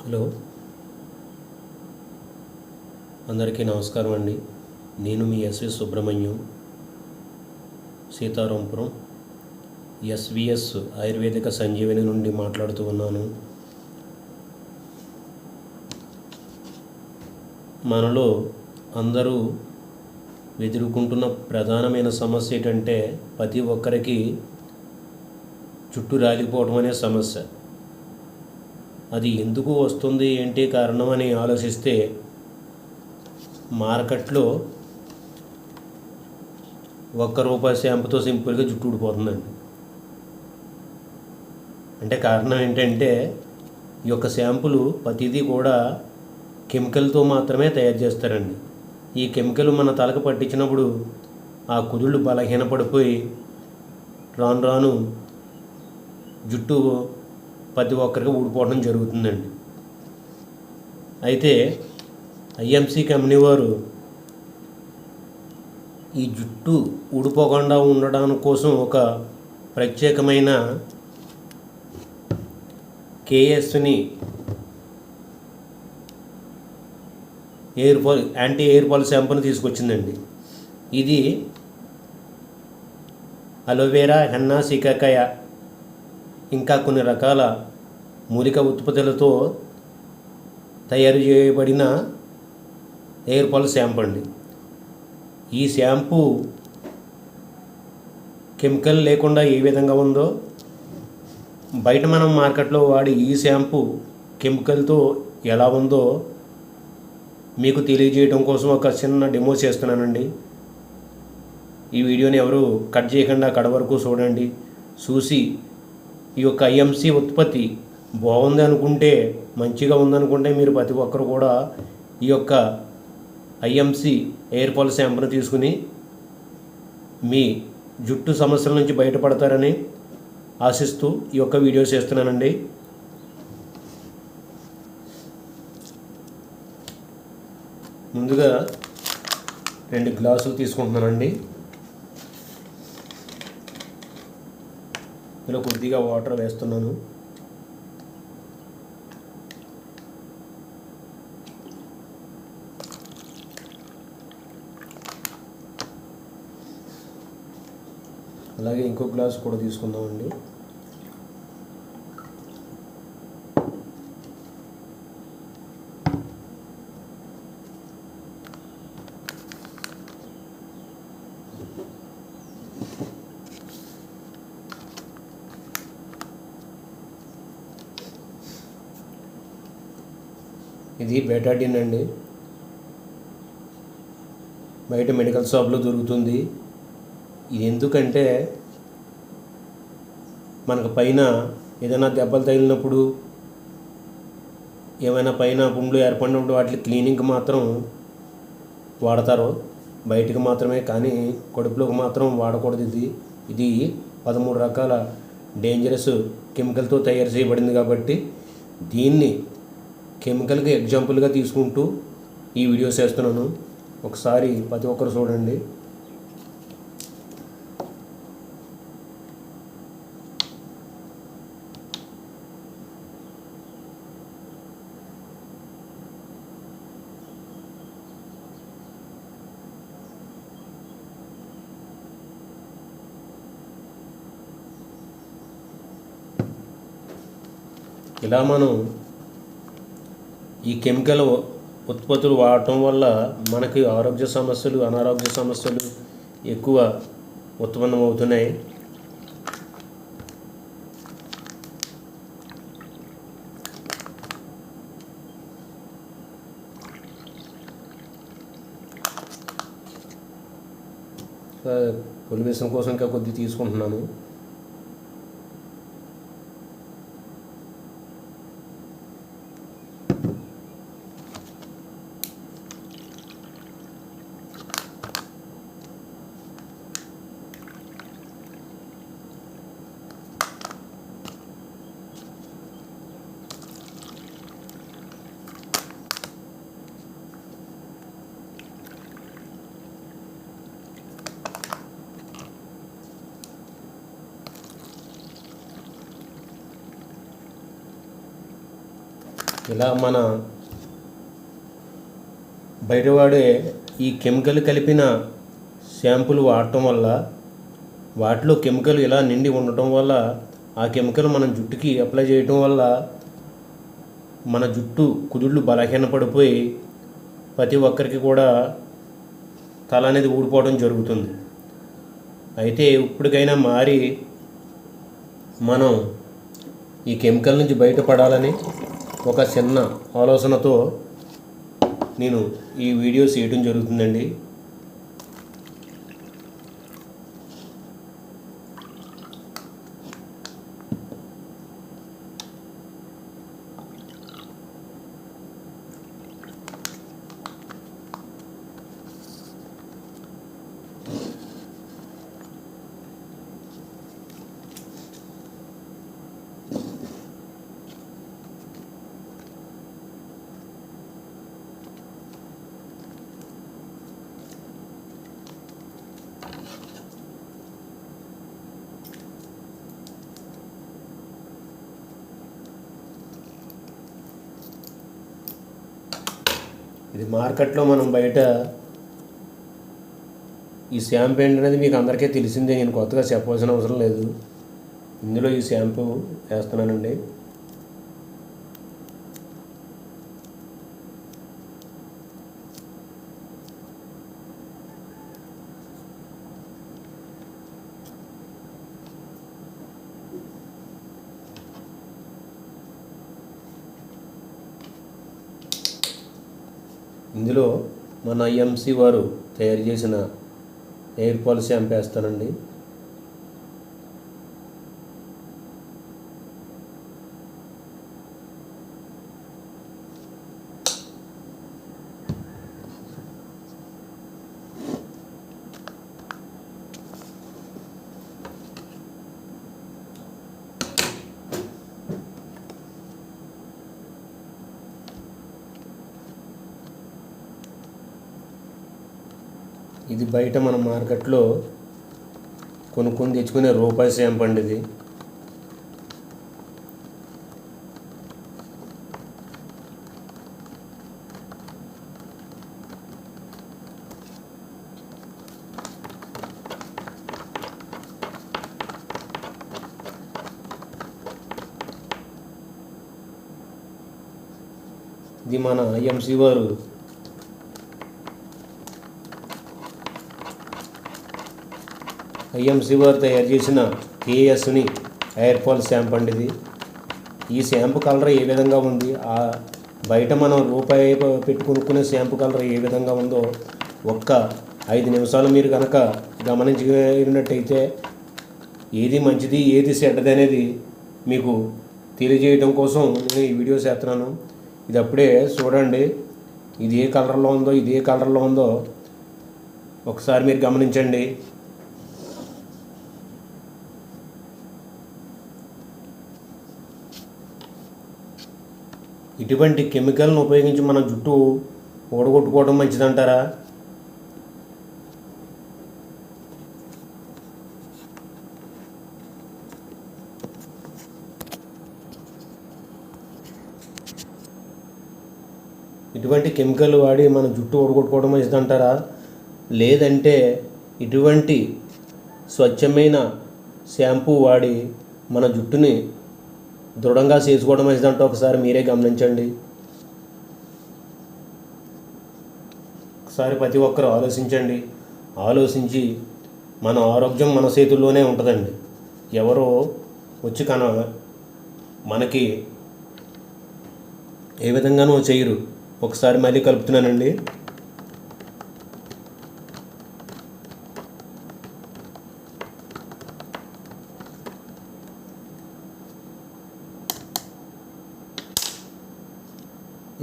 Hello, అందరికీ నమస్కారం అండి. నేను మీ ఎస్వి సుబ్రహ్మణ్యం, సీతారాంపురం ఎస్విఎస్ ఆయుర్వేదిక సంజీవని నుండి మాట్లాడుతూ ఉన్నాను. మనలో అందరూ ఎదుర్కొంటున్న ప్రధానమైన సమస్య ఏంటంటే ప్రతి ఒక్కరికి జుట్టు రాలిపోవడం అనే సమస్య. అది ఎందుకు వస్తుంది, ఏంటి కారణం అని ఆలోచిస్తే మార్కెట్లో ₹1 షాంపుతో సింపుల్గా జుట్టు ఊడిపోతుందండి. అంటే కారణం ఏంటంటే ఈ యొక్క షాంపులు ప్రతిదీ కూడా కెమికల్తో మాత్రమే తయారు చేస్తారండి. ఈ కెమికల్ మన తలకు పట్టించినప్పుడు ఆ కుదుళ్ళు బలహీనపడిపోయి రాను రాను జుట్టు ప్రతి ఒక్కరికి ఊడిపోవడం జరుగుతుందండి. అయితే ఐఎంసి కంపెనీ వారు ఈ జుట్టు ఊడిపోకుండా ఉండడం కోసం ఒక ప్రత్యేకమైన కేఎస్ని యాంటీ ఎయిర్ ఫాల్ షాంపూని తీసుకొచ్చిందండి. ఇది అలోవెరా, హెన్నా, సికాకాయ ఇంకా కొన్ని రకాల మూలిక ఉత్పత్తులతో తయారు చేయబడిన ఎయిర్ ఫాల్ షాంపూ అండి. ఈ షాంపూ కెమికల్ లేకుండా ఏ విధంగా ఉందో, బయట మనం మార్కెట్లో వాడి ఈ షాంపూ కెమికల్తో ఎలా ఉందో మీకు తెలియజేయడం కోసం ఒక చిన్న డెమో చేస్తున్నానండి. ఈ వీడియోని ఎవరు కట్ చేయకుండా కడ వరకు చూడండి. చూసి ఈ యొక్క ఐఎంసి ఉత్పత్తి బాగుంది అనుకుంటే, మంచిగా ఉందనుకుంటే మీరు ప్రతి ఒక్కరు కూడా ఈ యొక్క ఐఎంసి ఎయిర్ ఫాల్ షాంపూని తీసుకుని మీ జుట్టు సమస్యల నుంచి బయటపడతారని ఆశిస్తూ ఈ యొక్క వీడియో చేస్తున్నానండి. ముందుగా 2 గ్లాసులు తీసుకుంటున్నానండి. ఇందులో కొద్దిగా వాటర్ వేస్తున్నాను. అలాగే ఇంకో గ్లాసు కూడా తీసుకుందామండి. ఇది బెటాడిన్ అండి. బయట మెడికల్ షాప్లో దొరుకుతుంది. ఇది ఎందుకంటే మనకు పైన ఏదైనా దెబ్బలు తగిలినప్పుడు, ఏమైనా పైన పుండ్లు ఏర్పడినప్పుడు వాటి క్లీనింగ్కి మాత్రం వాడతారు. బయటికి మాత్రమే, కానీ కడుపులోకి మాత్రం వాడకూడదు. ఇది 13 రకాల డేంజరస్ కెమికల్తో తయారు చేయబడింది కాబట్టి దీన్ని కెమికల్కి ఎగ్జాంపుల్గా తీసుకుంటూ ఈ వీడియో చేస్తున్నాను. ఒకసారి ప్రతి ఒక్కరు చూడండి. ఇలా మనం ఈ కెమికల్ ఉత్పత్తులు వాడటం వల్ల మనకి ఆరోగ్య సమస్యలు, అనారోగ్య సమస్యలు ఎక్కువ ఉత్పన్నమవుతున్నాయి. పొలిమేషన్ కోసం ఇంకా కొద్ది తీసుకుంటున్నాను. ఇలా మన బయట వాడే ఈ కెమికల్ కలిపిన షాంపూలు వాడటం వల్ల వాటిలో కెమికల్ ఇలా నిండి ఉండటం వల్ల ఆ కెమికల్ మన జుట్టుకి అప్లై చేయటం వల్ల మన జుట్టు కుదుళ్ళు బలహీనపడిపోయి ప్రతి ఒక్కరికి కూడా తల అనేది ఊడిపోవడం జరుగుతుంది. అయితే ఇప్పటికైనా మారి మనం ఈ కెమికల్ నుంచి బయటపడాలని ఒక చిన్న ఆలోచనతో నేను ఈ వీడియో చేయడం జరుగుతుందండి. ఇది మార్కెట్లో మనం బయట ఈ షాంపూ ఏంటనేది మీకు అందరికీ తెలిసిందే, నేను కొత్తగా చెప్పవలసిన అవసరం లేదు. ఇందులో ఈ షాంపూ వేస్తున్నానండి. ఇందులో మన ఐఎంసి వారు తయారు చేసిన హెయిర్ ఫాల్ షాంపూ వేస్తానండి. ఇది బయట మన మార్కెట్లో కొనుక్కొని తెచ్చుకునే రూపాయి షాంపూ అండి. ఇది మన ఐఎంసి వారు తయారు చేసిన కేఎస్ని హెయిర్ ఫాల్ షాంపూ అండి. ఈ షాంపూ కలర్ ఏ విధంగా ఉంది, బయట మనం రూపాయి పెట్టి కొనుక్కునే షాంపూ కలర్ ఏ విధంగా ఉందో ఒక్క 5 నిమిషాలు మీరు కనుక గమనించినట్టయితే ఏది మంచిది ఏది చెడ్డది అనేది మీకు తెలియజేయడం కోసం నేను ఈ వీడియో చేస్తున్నాను. ఇది అప్పుడే చూడండి, ఇది ఏ కలర్లో ఉందో ఒకసారి మీరు గమనించండి. ఇటువంటి కెమికల్ను ఉపయోగించి మన జుట్టు ఓడగొట్టుకోవడం మంచిదంటారా? ఇటువంటి కెమికల్ వాడి మన జుట్టు ఓడగొట్టుకోవడం మంచిదంటారా? లేదంటే ఇటువంటి స్వచ్ఛమైన షాంపూ వాడి మన జుట్టుని దృఢంగా చేసుకోవడం మంచిదంటే ఒకసారి మీరే గమనించండి. ఒకసారి ప్రతి ఒక్కరు ఆలోచించి మన ఆరోగ్యం మన చేతుల్లోనే ఉంటుందండి. ఎవరో వచ్చి మనకి ఏ విధంగానూ చేయరు. ఒకసారి మళ్ళీ కలుపుతున్నానండి.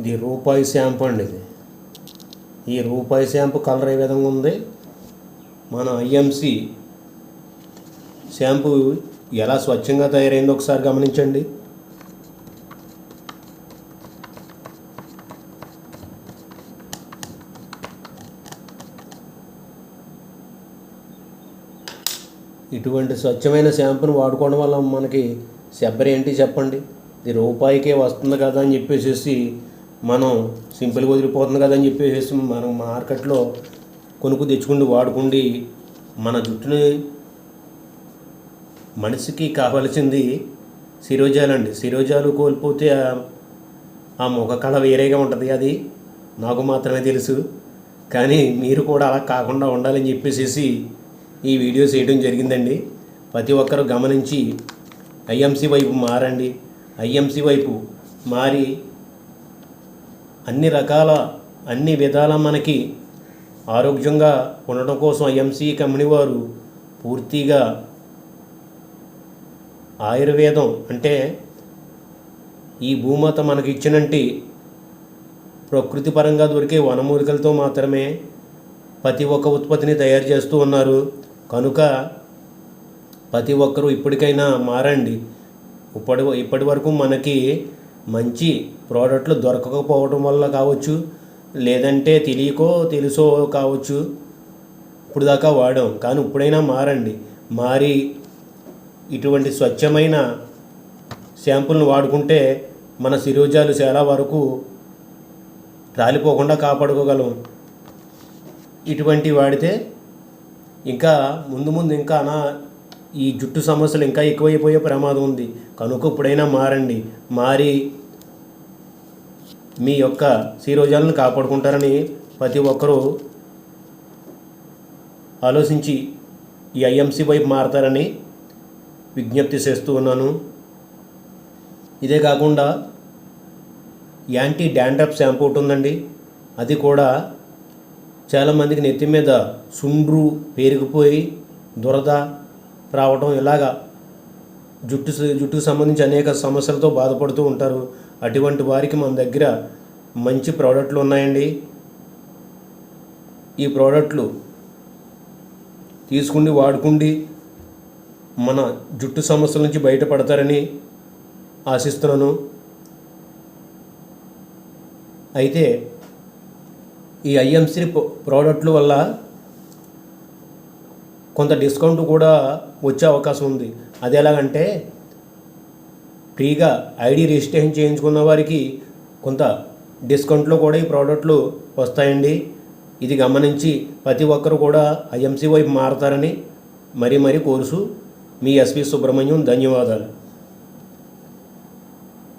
ఇది రూపాయి షాంపూ అండి. ఈ రూపాయి షాంపూ కలర్ ఏ విధంగా ఉంది, మన ఐఎంసి షాంపూ ఎలా స్వచ్ఛంగా తయారైందో ఒకసారి గమనించండి. ఇటువంటి స్వచ్ఛమైన షాంపూని వాడుకోవడం వల్ల మనకి శబ్బరి ఏంటి చెప్పండి? ఇది రూపాయికే వస్తుంది కదా అని చెప్పేసి మనం సింపుల్గా వదిలిపోతుంది కదా అని చెప్పేసి మనం మార్కెట్లో కొనుక్కు తెచ్చుకుండి వాడుకుండి మన జుట్టుని మనిషికి కావాల్సింది శిరోజాలండి. శిరోజాలు కోల్పోతే ఆ ముఖ కళ వేరేగా ఉంటుంది. అది నాకు మాత్రమే తెలుసు. కానీ మీరు కూడా అలా కాకుండా ఉండాలని చెప్పేసి ఈ వీడియో చేయడం జరిగిందండి. ప్రతి ఒక్కరూ గమనించి ఐఎంసీ వైపు మారండి. ఐఎంసీ వైపు మారి అన్ని విధాల మనకి ఆరోగ్యంగా ఉండడం కోసం ఐఎంసీ కంపెనీ వారు పూర్తిగా ఆయుర్వేదం అంటే ఈ భూమాత మనకి ఇచ్చినట్టు ప్రకృతి పరంగా దొరికే వనమూలికలతో మాత్రమే ప్రతి ఒక్క ఉత్పత్తిని తయారు చేస్తూ ఉన్నారు. కనుక ప్రతి ఒక్కరూ ఇప్పటికైనా మారండి. ఇప్పటి వరకు మనకి మంచి ప్రోడక్ట్లు దొరకకపోవడం వల్ల కావచ్చు, లేదంటే తెలియకో తెలుసో కావచ్చు, ఇప్పుడు దాకా వాడాం. కానీ ఇప్పుడైనా మారండి. మారి ఇటువంటి స్వచ్ఛమైన షాంపూలను వాడుకుంటే మన శిరోజాలు చాలా వరకు రాలిపోకుండా కాపాడుకోగలం. ఇటువంటి వాడితే ఇంకా ముందు ఇంకా ఈ జుట్టు సమస్యలు ఇంకా ఎక్కువైపోయే ప్రమాదం ఉంది. కనుక ఇప్పుడైనా మారండి. మారి మీ యొక్క శిరోజాలను కాపాడుకుంటారని ప్రతి ఒక్కరూ ఆలోచించి ఈ ఐఎంసీ వైపు మారతారని విజ్ఞప్తి చేస్తూ ఉన్నాను. ఇదే కాకుండా యాంటీ డాండ్రఫ్ షాంపూ ఉంటుందండి. అది కూడా చాలామందికి నెత్తి మీద సుండ్రు పేరుకుపోయి దురద రావడం ఇలాగా జుట్టుకు సంబంధించి అనేక సమస్యలతో బాధపడుతూ ఉంటారు. అటువంటి వారికి మన దగ్గర మంచి ప్రోడక్ట్లు ఉన్నాయండి. ఈ ప్రోడక్ట్లు తీసుకుండి వాడుకుండి మన జుట్టు సమస్యల నుంచి బయటపడతారని ఆశిస్తున్నాను. అయితే ఈ ఐఎంసీ ప్రోడక్ట్ల వల్ల కొంత డిస్కౌంట్ కూడా వచ్చే అవకాశం ఉంది. అది ఎలాగంటే ఫ్రీగా ఐడి రిజిస్ట్రేషన్ చేయించుకున్న వారికి కొంత డిస్కౌంట్లో కూడా ఈ ప్రోడక్ట్లు వస్తాయండి. ఇది గమనించి ప్రతి ఒక్కరు కూడా ఐఎంసీ వైపు మారతారని మరీ కోరుసు మీ ఎస్వి సుబ్రహ్మణ్యం. ధన్యవాదాలు.